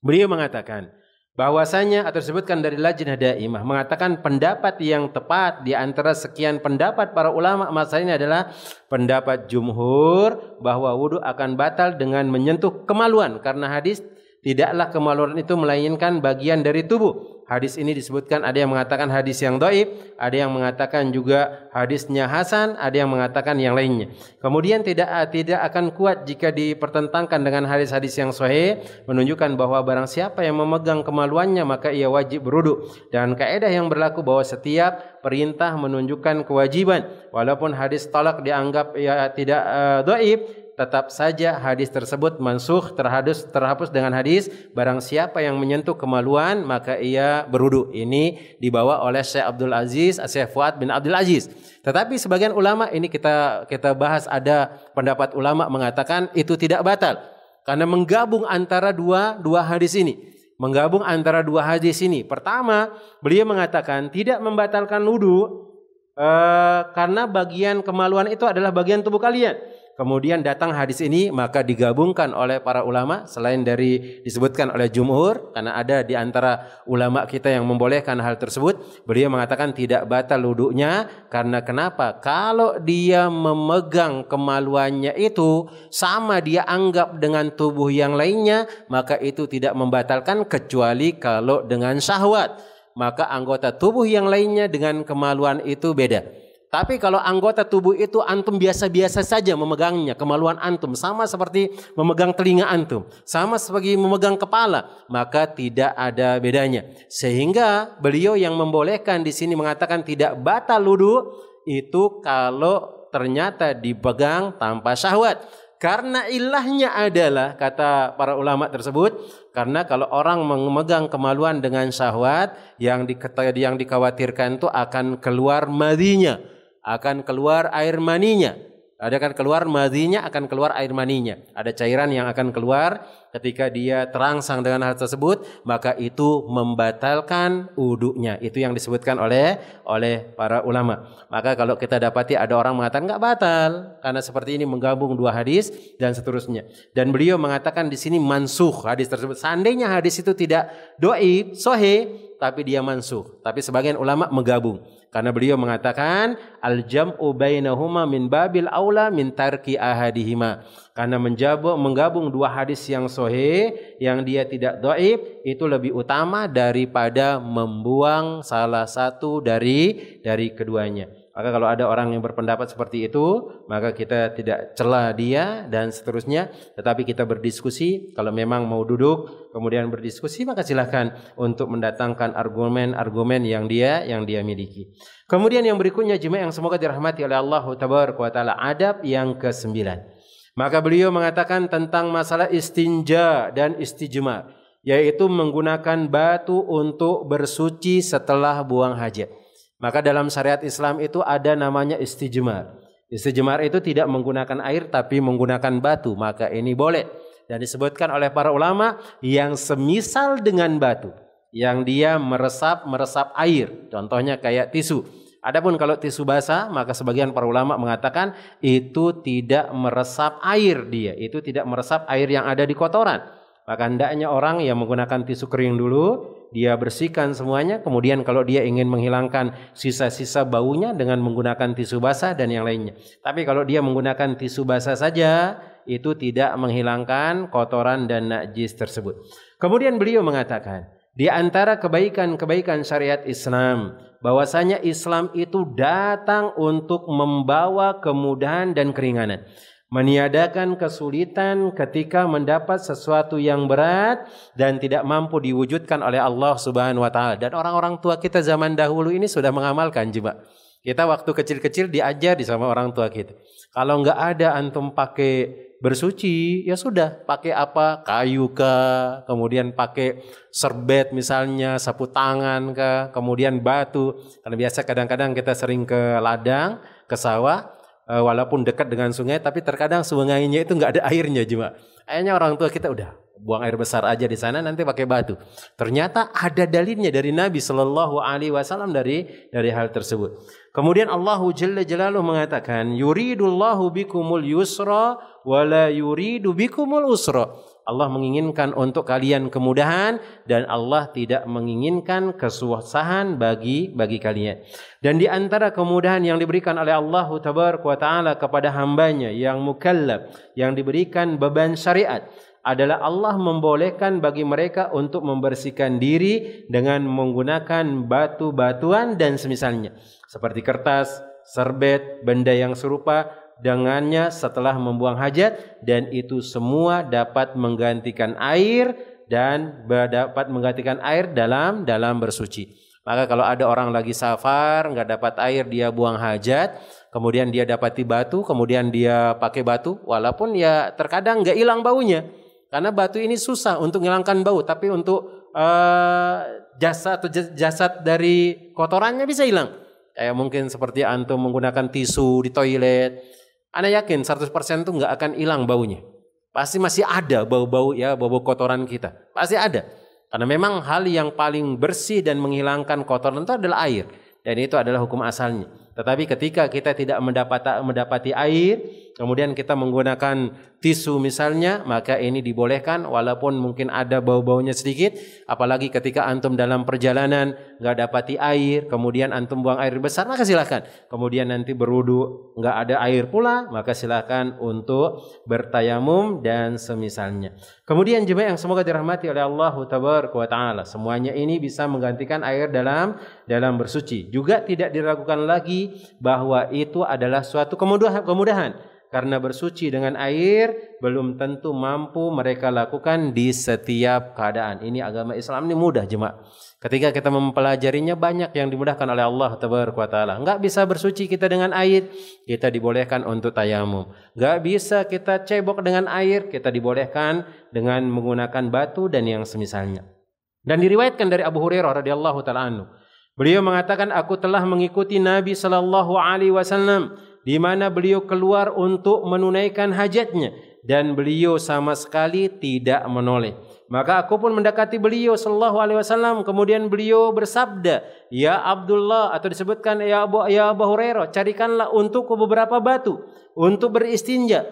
Beliau mengatakan bahwasanya atau disebutkan dari Lajnah Daimah mengatakan pendapat yang tepat di antara sekian pendapat para ulama masa ini adalah pendapat jumhur bahwa wudu akan batal dengan menyentuh kemaluan, karena hadis tidaklah kemaluan itu melainkan bagian dari tubuh. Hadis ini disebutkan ada yang mengatakan hadis yang dhaif, ada yang mengatakan juga hadisnya hasan, ada yang mengatakan yang lainnya. Kemudian tidak akan kuat jika dipertentangkan dengan hadis-hadis yang sahih, menunjukkan bahwa barang siapa yang memegang kemaluannya maka ia wajib berwudu. Dan kaidah yang berlaku bahwa setiap perintah menunjukkan kewajiban. Walaupun hadis talak dianggap ya tidak dhaif, tetap saja hadis tersebut mansukh, terhapus dengan hadis barang siapa yang menyentuh kemaluan maka ia berwudu. Ini dibawa oleh Syekh Abdul Aziz, Syekh Fuad bin Abdul Aziz. Tetapi sebagian ulama, ini kita bahas, ada pendapat ulama mengatakan itu tidak batal karena menggabung antara dua hadis ini. Menggabung antara dua hadis ini. Pertama, beliau mengatakan tidak membatalkan wudu karena bagian kemaluan itu adalah bagian tubuh kalian. Kemudian datang hadis ini, maka digabungkan oleh para ulama selain dari disebutkan oleh jumhur, karena ada di antara ulama kita yang membolehkan hal tersebut. Beliau mengatakan tidak batal wudunya karena kenapa? Kalau dia memegang kemaluannya itu sama dia anggap dengan tubuh yang lainnya, maka itu tidak membatalkan kecuali kalau dengan syahwat. Maka anggota tubuh yang lainnya dengan kemaluan itu beda. Tapi kalau anggota tubuh itu antum biasa-biasa saja memegangnya, kemaluan antum sama seperti memegang telinga antum, sama seperti memegang kepala, maka tidak ada bedanya. Sehingga beliau yang membolehkan di sini mengatakan tidak batal wudu itu kalau ternyata dipegang tanpa syahwat. Karena ilahnya adalah, kata para ulama tersebut, karena kalau orang memegang kemaluan dengan syahwat, yang dikhawatirkan itu akan keluar madhinya, akan keluar air maninya. Ada kan keluar madhinya, akan keluar air maninya. Ada cairan yang akan keluar ketika dia terangsang dengan hal tersebut, maka itu membatalkan wudunya. Itu yang disebutkan oleh para ulama. Maka kalau kita dapati ada orang mengatakan enggak batal karena seperti ini menggabung dua hadis dan seterusnya. Dan beliau mengatakan di sini mansukh hadis tersebut. Seandainya hadis itu tidak dhaif, sahih, tapi dia mansukh. Tapi sebagian ulama menggabung. Karena beliau mengatakan al-jam'u bainahuma min babil aula min tarki ahadihima. Karena menggabung dua hadis yang sahih yang dia tidak dhaif itu lebih utama daripada membuang salah satu dari keduanya. Maka kalau ada orang yang berpendapat seperti itu, maka kita tidak cela dia dan seterusnya, tetapi kita berdiskusi. Kalau memang mau duduk kemudian berdiskusi, maka silakan untuk mendatangkan argumen-argumen yang dia miliki. Kemudian yang berikutnya jemaah yang semoga dirahmati oleh Allah Tabaraka wa taala, adab yang ke-9. Maka beliau mengatakan tentang masalah istinja dan istijmar, yaitu menggunakan batu untuk bersuci setelah buang hajat. Maka dalam syariat Islam itu ada namanya istijmar. Istijmar itu tidak menggunakan air tapi menggunakan batu. Maka ini boleh. Dan disebutkan oleh para ulama yang semisal dengan batu, yang dia meresap air. Contohnya kayak tisu. Adapun kalau tisu basah, maka sebagian para ulama mengatakan itu tidak meresap air dia. Itu tidak meresap air yang ada di kotoran. Maka hendaknya orang yang menggunakan tisu kering dulu, dia bersihkan semuanya, kemudian kalau dia ingin menghilangkan sisa-sisa baunya dengan menggunakan tisu basah dan yang lainnya. Tapi kalau dia menggunakan tisu basah saja, itu tidak menghilangkan kotoran dan najis tersebut. Kemudian beliau mengatakan, di antara kebaikan-kebaikan syariat Islam, bahwasanya Islam itu datang untuk membawa kemudahan dan keringanan, meniadakan kesulitan ketika mendapat sesuatu yang berat dan tidak mampu diwujudkan oleh Allah Subhanahu wa taala. Dan orang-orang tua kita zaman dahulu ini sudah mengamalkan juga. Kita waktu kecil-kecil diajar sama orang tua kita. Kalau enggak ada antum pakai bersuci, ya sudah, pakai apa? Kayu kah, kemudian pakai serbet misalnya, sapu tangan kah, kemudian batu. Karena biasa kadang-kadang kita sering ke ladang, ke sawah, walaupun dekat dengan sungai, tapi terkadang sungainya itu nggak ada airnya juga. Akhirnya orang tua kita udah buang air besar aja di sana, nanti pakai batu. Ternyata ada dalilnya dari Nabi Shallallahu Alaihi Wasallam dari hal tersebut. Kemudian Allahu Jalla Jalaluhu mengatakan, yuridullahu bikumul yusra wala yuridu bikumul usra. Allah menginginkan untuk kalian kemudahan dan Allah tidak menginginkan kesusahan bagi kalian. Dan di antara kemudahan yang diberikan oleh Allah Tabaraka wa taala kepada hambanya yang mukallaf, yang diberikan beban syariat, adalah Allah membolehkan bagi mereka untuk membersihkan diri dengan menggunakan batu-batuan dan semisalnya, seperti kertas, serbet, benda yang serupa dengannya setelah membuang hajat, dan itu semua dapat menggantikan air dan dapat menggantikan air dalam bersuci. Maka kalau ada orang lagi safar, nggak dapat air, dia buang hajat, kemudian dia dapati batu, kemudian dia pakai batu, walaupun ya terkadang nggak hilang baunya, karena batu ini susah untuk menghilangkan bau, tapi untuk jasad dari kotorannya bisa hilang. Kayak mungkin seperti antum menggunakan tisu di toilet, Ana yakin 100% itu nggak akan hilang baunya. Pasti masih ada bau-bau ya, bau-bau kotoran kita. Pasti ada. Karena memang hal yang paling bersih dan menghilangkan kotoran itu adalah air. Dan itu adalah hukum asalnya. Tetapi ketika kita tidak mendapati air, kemudian kita menggunakan tisu misalnya, maka ini dibolehkan walaupun mungkin ada bau-baunya sedikit. Apalagi ketika antum dalam perjalanan nggak dapati air, kemudian antum buang air besar, maka silakan. Kemudian nanti berwudu nggak ada air pula, maka silakan untuk bertayamum dan semisalnya. Kemudian jemaah yang semoga dirahmati oleh Allah Tabaraka wa taala, semuanya ini bisa menggantikan air dalam bersuci. Juga tidak diragukan lagi bahwa itu adalah suatu kemudahan. Karena bersuci dengan air belum tentu mampu mereka lakukan di setiap keadaan. Ini agama Islam ini mudah jemaah. Ketika kita mempelajarinya, banyak yang dimudahkan oleh Allah Tabaraka wa taala. Enggak bisa bersuci kita dengan air, kita dibolehkan untuk tayamum. Enggak bisa kita cebok dengan air, kita dibolehkan dengan menggunakan batu dan yang semisalnya. Dan diriwayatkan dari Abu Hurairah radhiyallahu taala anhu, beliau mengatakan, aku telah mengikuti Nabi sallallahu alaihi wasallam di mana beliau keluar untuk menunaikan hajatnya dan beliau sama sekali tidak menoleh. Maka aku pun mendekati beliau sallallahu alaihi wasallam, kemudian beliau bersabda, "Ya Abdullah," atau disebutkan ya Abu Hurairah, "carikanlah untukku beberapa batu untuk beristinja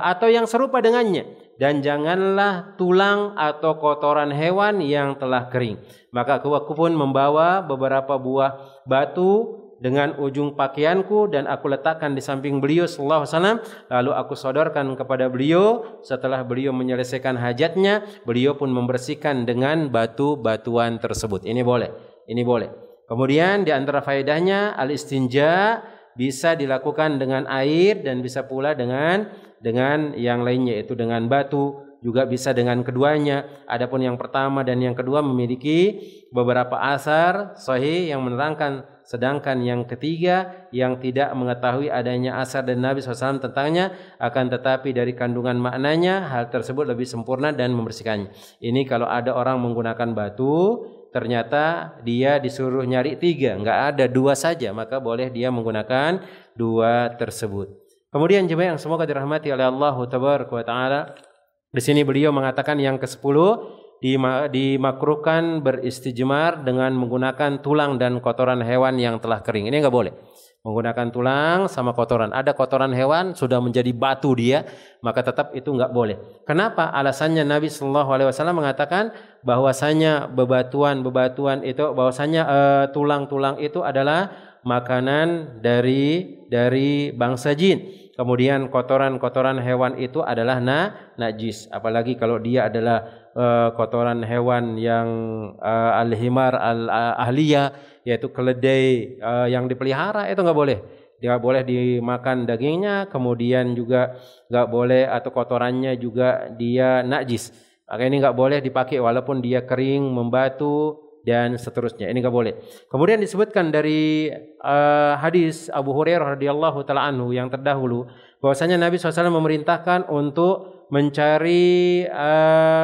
atau yang serupa dengannya, dan janganlah tulang atau kotoran hewan yang telah kering." Maka aku pun membawa beberapa buah batu dengan ujung pakaianku dan aku letakkan di samping beliau sallallahu alaihi wasallam, lalu aku sodorkan kepada beliau. Setelah beliau menyelesaikan hajatnya, beliau pun membersihkan dengan batu-batuan tersebut. Ini boleh. Kemudian di antara faedahnya al-istinja bisa dilakukan dengan air dan bisa pula dengan yang lainnya, yaitu dengan batu, juga bisa dengan keduanya. Adapun yang pertama dan yang kedua memiliki beberapa asar sahih yang menerangkan, sedangkan yang ketiga yang tidak mengetahui adanya asar dan Nabi SAW tentangnya, akan tetapi dari kandungan maknanya hal tersebut lebih sempurna dan membersihkannya. Ini kalau ada orang menggunakan batu, ternyata dia disuruh nyari 3, nggak ada 2 saja, maka boleh dia menggunakan 2 tersebut. Kemudian jemaah yang semoga dirahmati oleh Allah Tabaraka wa Ta'ala, di sini beliau mengatakan yang ke-10 dimakruhkan beristijmar dengan menggunakan tulang dan kotoran hewan yang telah kering. Ini nggak boleh. Menggunakan tulang sama kotoran. Ada kotoran hewan sudah menjadi batu dia, maka tetap itu nggak boleh. Kenapa? Alasannya Nabi Shallallahu Alaihi Wasallam mengatakan bahwasanya bebatuan itu, bahwasanya tulang-tulang itu adalah makanan dari bangsa jin. Kemudian kotoran-kotoran hewan itu adalah najis. Apalagi kalau dia adalah kotoran hewan yang al-himar al-ahliyah, yaitu keledai yang dipelihara, itu nggak boleh. Dia boleh dimakan dagingnya, kemudian juga nggak boleh, atau kotorannya juga dia najis. Maka ini nggak boleh dipakai walaupun dia kering, membatu dan seterusnya. Ini nggak boleh. Kemudian disebutkan dari hadis Abu Hurairah radhiyallahu taala anhu yang terdahulu, bahwasanya Nabi SAW memerintahkan untuk mencari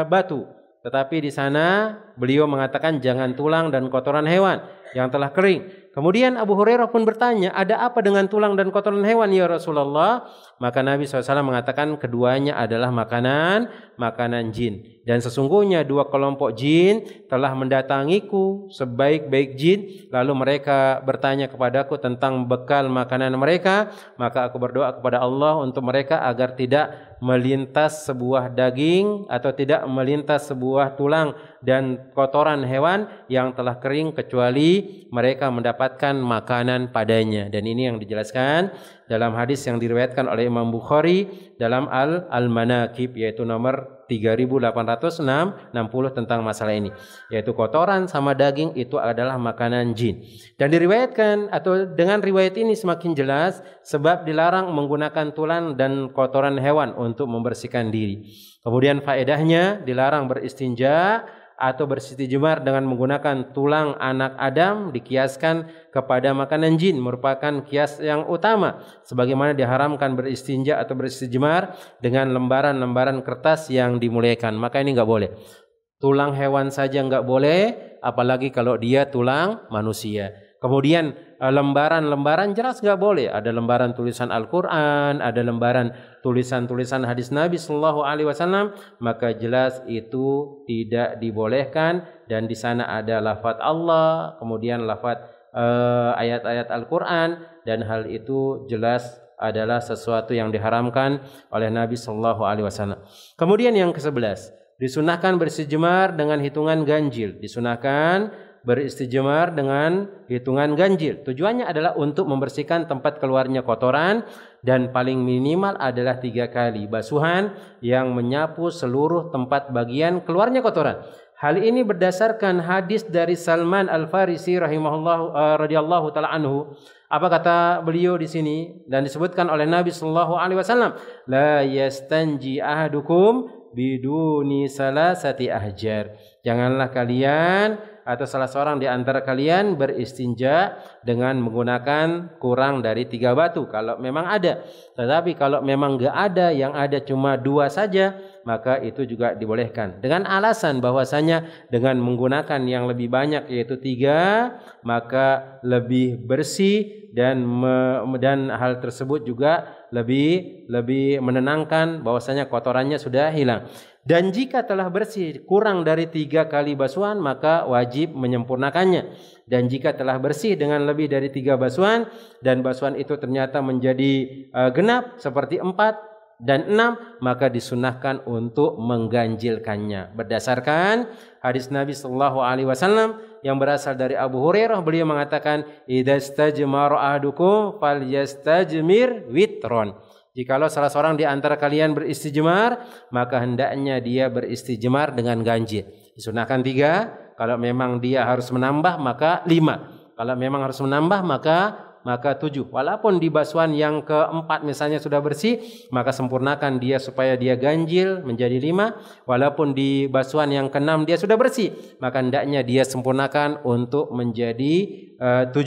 batu. Tetapi di sana beliau mengatakan jangan tulang dan kotoran hewan yang telah kering. Kemudian Abu Hurairah pun bertanya, ada apa dengan tulang dan kotoran hewan ya Rasulullah? Maka Nabi SAW mengatakan keduanya adalah makanan jin. Dan sesungguhnya 2 kelompok jin telah mendatangiku sebaik-baik jin. Lalu mereka bertanya kepadaku tentang bekal makanan mereka. Maka aku berdoa kepada Allah untuk mereka agar tidak melintas sebuah daging atau tidak melintas sebuah tulang dan kotoran hewan yang telah kering kecuali mereka mendapatkan makanan padanya. Dan ini yang dijelaskan dalam hadis yang diriwayatkan oleh Imam Bukhari dalam Al-Manaqib, yaitu nomor 3860 tentang masalah ini, yaitu kotoran sama daging itu adalah makanan jin. Dan diriwayatkan, atau dengan riwayat ini semakin jelas sebab dilarang menggunakan tulang dan kotoran hewan untuk membersihkan diri. Kemudian faedahnya dilarang beristinja atau beristijmar dengan menggunakan tulang anak Adam dikiaskan kepada makanan jin, merupakan kias yang utama, sebagaimana diharamkan beristinja atau beristijmar dengan lembaran-lembaran kertas yang dimuliakan. Maka ini nggak boleh. Tulang hewan saja nggak boleh, apalagi kalau dia tulang manusia. Kemudian lembaran-lembaran jelas nggak boleh. Ada lembaran tulisan Al-Quran, ada lembaran tulisan-tulisan hadis Nabi Sallallahu Alaihi Wasallam, maka jelas itu tidak dibolehkan. Dan di sana ada lafaz Allah, kemudian lafaz ayat-ayat Al-Quran, dan hal itu jelas adalah sesuatu yang diharamkan oleh Nabi Sallallahu Alaihi Wasallam. Kemudian yang ke-11, disunahkan beristijmar dengan hitungan ganjil. Disunahkan beristijmar dengan hitungan ganjil. Tujuannya adalah untuk membersihkan tempat keluarnya kotoran, dan paling minimal adalah 3 kali basuhan yang menyapu seluruh tempat bagian keluarnya kotoran. Hal ini berdasarkan hadis dari Salman Al-Farisi rahimahullah radhiyallahu taala anhu. Apa kata beliau di sini? Dan disebutkan oleh Nabi sallallahu alaihi wasallam, la yastanji ahadukum biduni salasati ahjar. Janganlah kalian atau salah seorang di antara kalian beristinja dengan menggunakan kurang dari 3 batu kalau memang ada. Tetapi kalau memang enggak ada, yang ada cuma 2 saja, maka itu juga dibolehkan. Dengan alasan bahwasanya dengan menggunakan yang lebih banyak yaitu 3, maka lebih bersih dan hal tersebut juga lebih menenangkan, bahwasanya kotorannya sudah hilang. Dan jika telah bersih kurang dari 3 kali basuhan, maka wajib menyempurnakannya. Dan jika telah bersih dengan lebih dari 3 basuhan, dan basuhan itu ternyata menjadi genap seperti 4 dan 6, maka disunahkan untuk mengganjilkannya. Berdasarkan hadis Nabi sallallahu alaihi wasallam yang berasal dari Abu Hurairah, beliau mengatakan, idza istajmara ahadukum falyastajmir witron. Jikalau salah seorang di antara kalian beristijmar, maka hendaknya dia beristijmar dengan ganjil. Disunahkan 3, kalau memang dia harus menambah maka 5. Kalau memang harus menambah maka 7. Walaupun di basuhan yang keempat misalnya sudah bersih, maka sempurnakan dia supaya dia ganjil menjadi 5. Walaupun di basuhan yang keenam dia sudah bersih, maka hendaknya dia sempurnakan untuk menjadi 7.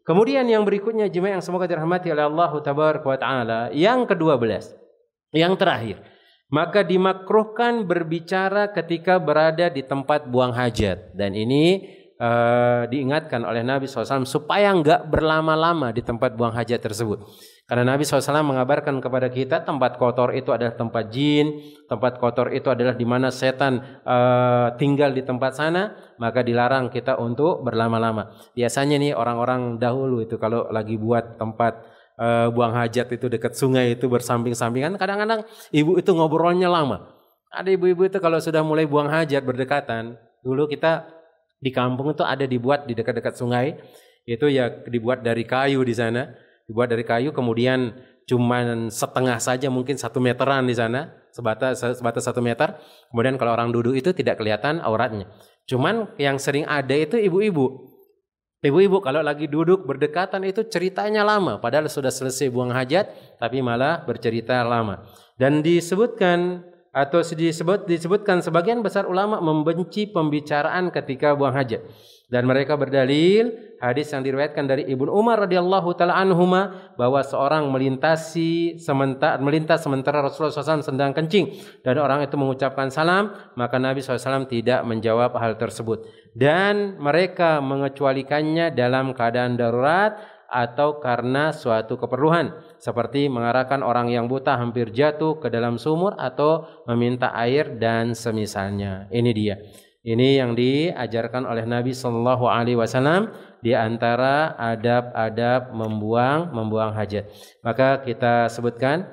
Kemudian yang berikutnya jemaah yang semoga dirahmati oleh Allah Tabaraka wa Ta'ala, yang ke-12, yang terakhir, maka dimakruhkan berbicara ketika berada di tempat buang hajat. Dan ini diingatkan oleh Nabi SAW supaya enggak berlama-lama di tempat buang hajat tersebut. Karena Nabi SAW mengabarkan kepada kita tempat kotor itu adalah tempat jin, tempat kotor itu adalah di mana setan tinggal di tempat sana, maka dilarang kita untuk berlama-lama. Biasanya nih orang-orang dahulu itu kalau lagi buat tempat buang hajat itu dekat sungai itu bersamping-sampingan, kadang-kadang ibu itu ngobrolnya lama. Ada ibu-ibu itu kalau sudah mulai buang hajat berdekatan, dulu kita di kampung itu ada dibuat di dekat-dekat sungai, itu ya dibuat dari kayu di sana, dibuat dari kayu, kemudian cuman setengah saja, mungkin 1 meteran di sana, sebatas 1 meter. Kemudian kalau orang duduk itu tidak kelihatan auratnya. Cuman yang sering ada itu ibu-ibu. Ibu-ibu kalau lagi duduk berdekatan itu ceritanya lama, padahal sudah selesai buang hajat, tapi malah bercerita lama. Dan disebutkan atau disebutkan sebagian besar ulama membenci pembicaraan ketika buang hajat. Dan mereka berdalil hadis yang diriwayatkan dari Ibnu Umar radhiyallahu taala anhuma bahwa seorang melintas sementara Rasulullah SAW sedang kencing dan orang itu mengucapkan salam, maka Nabi SAW tidak menjawab hal tersebut. Dan mereka mengecualikannya dalam keadaan darurat atau karena suatu keperluan, seperti mengarahkan orang yang buta hampir jatuh ke dalam sumur atau meminta air dan semisalnya. Ini dia. Ini yang diajarkan oleh Nabi Shallallahu Alaihi Wasallam di antara adab-adab membuang hajat. Maka kita sebutkan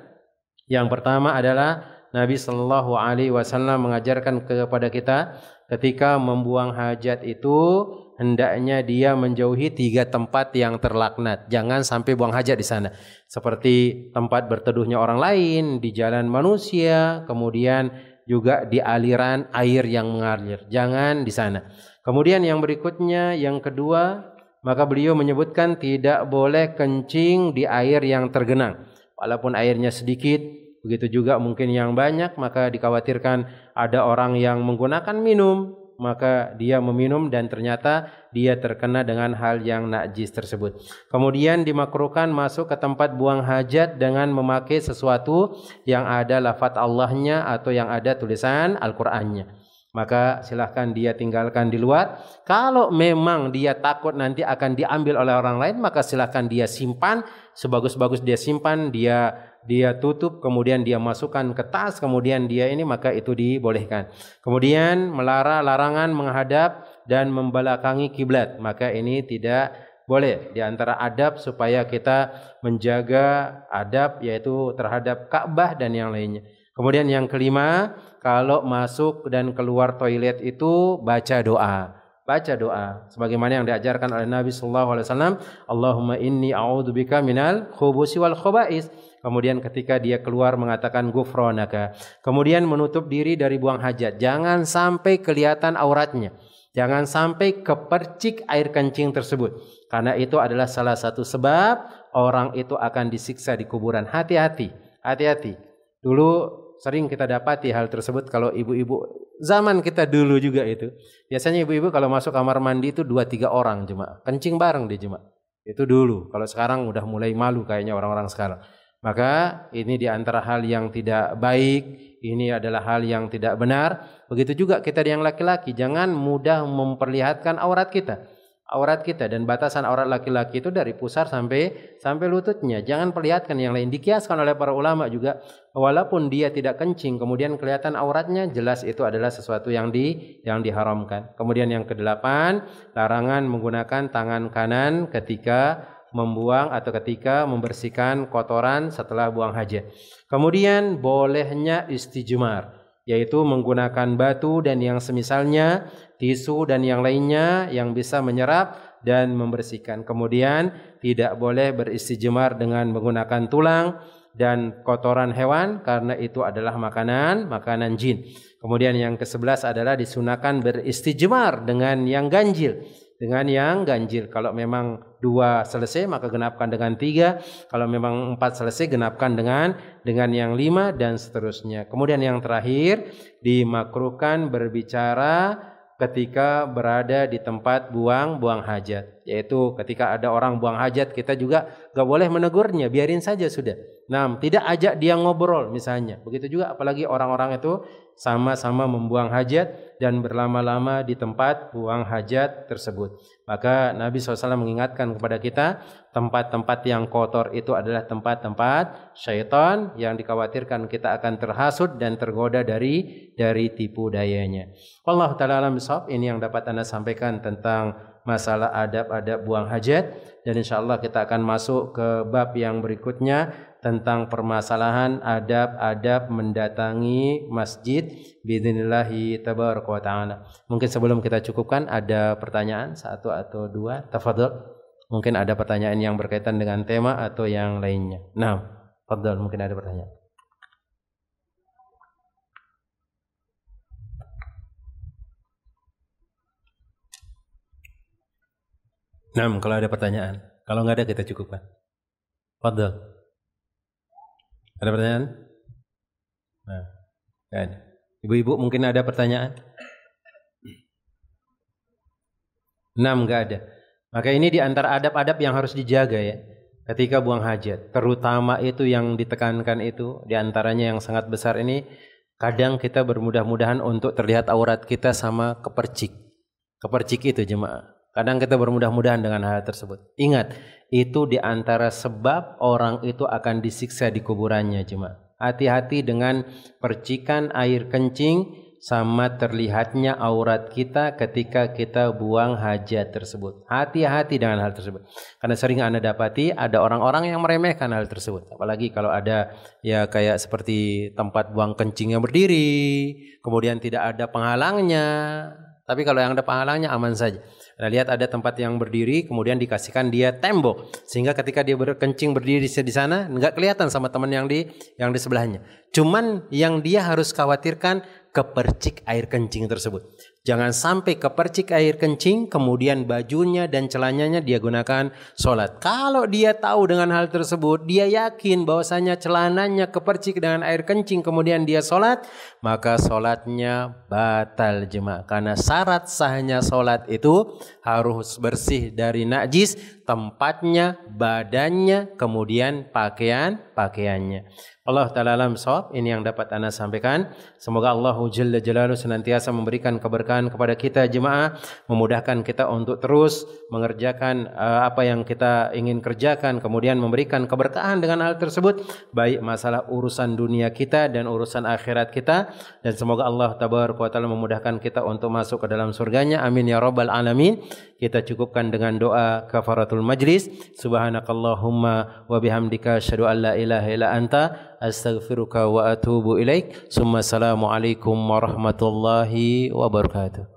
yang pertama adalah Nabi Shallallahu Alaihi Wasallam mengajarkan kepada kita ketika membuang hajat itu hendaknya dia menjauhi 3 tempat yang terlaknat. Jangan sampai buang hajat di sana. Seperti tempat berteduhnya orang lain, di jalan manusia, kemudian juga di aliran air yang mengalir. Jangan di sana. Kemudian yang berikutnya, yang kedua, maka beliau menyebutkan tidak boleh kencing di air yang tergenang. Walaupun airnya sedikit, begitu juga mungkin yang banyak, maka dikhawatirkan ada orang yang menggunakan minum, maka dia meminum dan ternyata dia terkena dengan hal yang najis tersebut. Kemudian dimakruhkan masuk ke tempat buang hajat dengan memakai sesuatu yang ada lafaz Allahnya atau yang ada tulisan Al-Qur'annya. Maka silahkan dia tinggalkan di luar. Kalau memang dia takut nanti akan diambil oleh orang lain, maka silahkan dia simpan, sebagus-bagus dia simpan, dia tutup, kemudian dia masukkan ke tas, kemudian dia ini, maka itu dibolehkan. Kemudian larangan menghadap dan membelakangi kiblat, maka ini tidak boleh. Di antara adab supaya kita menjaga adab yaitu terhadap Ka'bah dan yang lainnya. Kemudian yang kelima, kalau masuk dan keluar toilet itu baca doa. Baca doa sebagaimana yang diajarkan oleh Nabi sallallahu alaihi wasallam, Allahumma inni a'udzubika minal khubusi wal khaba'is. Kemudian ketika dia keluar mengatakan ghufranaka. Kemudian menutup diri dari buang hajat. Jangan sampai kelihatan auratnya. Jangan sampai kepercik air kencing tersebut. Karena itu adalah salah satu sebab orang itu akan disiksa di kuburan. Hati-hati, hati-hati. Dulu sering kita dapati hal tersebut kalau ibu-ibu zaman kita dulu juga itu. Biasanya ibu-ibu kalau masuk kamar mandi itu 2-3 orang jemaah. Kencing bareng di jemaah. Itu dulu. Kalau sekarang udah mulai malu kayaknya orang-orang sekarang. Maka ini di antara hal yang tidak baik. Ini adalah hal yang tidak benar. Begitu juga kita yang laki-laki. Jangan mudah memperlihatkan aurat kita. Aurat kita dan batasan aurat laki-laki itu dari pusar sampai lututnya. Jangan perlihatkan yang lain. Dikiaskan oleh para ulama juga, walaupun dia tidak kencing kemudian kelihatan auratnya, jelas itu adalah sesuatu yang diharamkan. Kemudian yang kedelapan, larangan menggunakan tangan kanan ketika membuang atau ketika membersihkan kotoran setelah buang hajat. Kemudian bolehnya istijmar, yaitu menggunakan batu dan yang semisalnya, tisu dan yang lainnya yang bisa menyerap dan membersihkan. Kemudian tidak boleh beristijmar dengan menggunakan tulang dan kotoran hewan karena itu adalah makanan jin. Kemudian yang ke-11 adalah disunahkan beristijmar dengan yang ganjil. dengan yang ganjil. Kalau memang 2 selesai maka genapkan dengan 3. Kalau memang 4 selesai genapkan dengan yang 5 dan seterusnya. Kemudian yang terakhir, dimakruhkan berbicara ketika berada di tempat buang hajat. Yaitu ketika ada orang buang hajat, kita juga gak boleh menegurnya, biarin saja sudah. Nah, tidak ajak dia ngobrol misalnya. Begitu juga apalagi orang-orang itu sama-sama membuang hajat dan berlama-lama di tempat buang hajat tersebut. Maka Nabi SAW mengingatkan kepada kita, tempat-tempat yang kotor itu adalah tempat-tempat syaitan yang dikhawatirkan kita akan terhasut dan tergoda dari tipu dayanya. Allah Ta'ala alam bisawab. Ini yang dapat Anda sampaikan tentang masalah adab-adab buang hajat, dan insyaallah kita akan masuk ke bab yang berikutnya tentang permasalahan adab-adab mendatangi masjid bidznillahi tabaraka wa taala. Mungkin sebelum kita cukupkan ada pertanyaan 1 atau 2, tafadhol. Mungkin ada pertanyaan yang berkaitan dengan tema atau yang lainnya. Nah, tafadhol, mungkin ada pertanyaan. Nah, kalau ada pertanyaan. Kalau nggak ada kita cukupkan. Tafadhol. Ada pertanyaan? Nah, kan. Ibu-ibu mungkin ada pertanyaan? 6 nggak ada. Maka ini di antara adab-adab yang harus dijaga ya. Ketika buang hajat, terutama itu yang ditekankan itu, di antaranya yang sangat besar ini, kadang kita bermudah-mudahan untuk terlihat aurat kita sama kepercik. Kepercik itu jemaah. Kadang kita bermudah-mudahan dengan hal tersebut. Ingat, itu di antara sebab orang itu akan disiksa di kuburannya jemaah. Hati-hati dengan percikan air kencing sama terlihatnya aurat kita ketika kita buang hajat tersebut. Hati-hati dengan hal tersebut. Karena sering Anda dapati ada orang-orang yang meremehkan hal tersebut. Apalagi kalau ada ya kayak seperti tempat buang kencing yang berdiri, kemudian tidak ada penghalangnya. Tapi kalau yang ada penghalangnya aman saja. Nah, lihat ada tempat yang berdiri, kemudian dikasihkan dia tembok, sehingga ketika dia berkencing berdiri di sana, nggak kelihatan sama teman yang di sebelahnya. Cuman yang dia harus khawatirkan kepercik air kencing tersebut. Jangan sampai kepercik air kencing, kemudian bajunya dan celananya dia gunakan sholat. Kalau dia tahu dengan hal tersebut, dia yakin bahwasanya celananya kepercik dengan air kencing, kemudian dia sholat, maka sholatnya batal jemaah. Karena syarat sahnya sholat itu harus bersih dari najis, tempatnya, badannya, kemudian pakaiannya. Allah Ta'ala alam shawab. Ini yang dapat Anda sampaikan. Semoga Allah Jalla Jalaluhu senantiasa memberikan keberkahan kepada kita jemaah, memudahkan kita untuk terus mengerjakan apa yang kita ingin kerjakan, kemudian memberikan keberkahan dengan hal tersebut, baik masalah urusan dunia kita dan urusan akhirat kita, dan semoga Allah Tabaraka wa Ta'ala memudahkan kita untuk masuk ke dalam surganya. Amin ya rabbal alamin. Kita cukupkan dengan doa kafaratul majlis. Subhanakallahumma wa bihamdika asyhadu an la ilaha illa anta astaghfiruka wa atubu ilaik. Summa assalamu alaikum warahmatullahi wabarakatuh.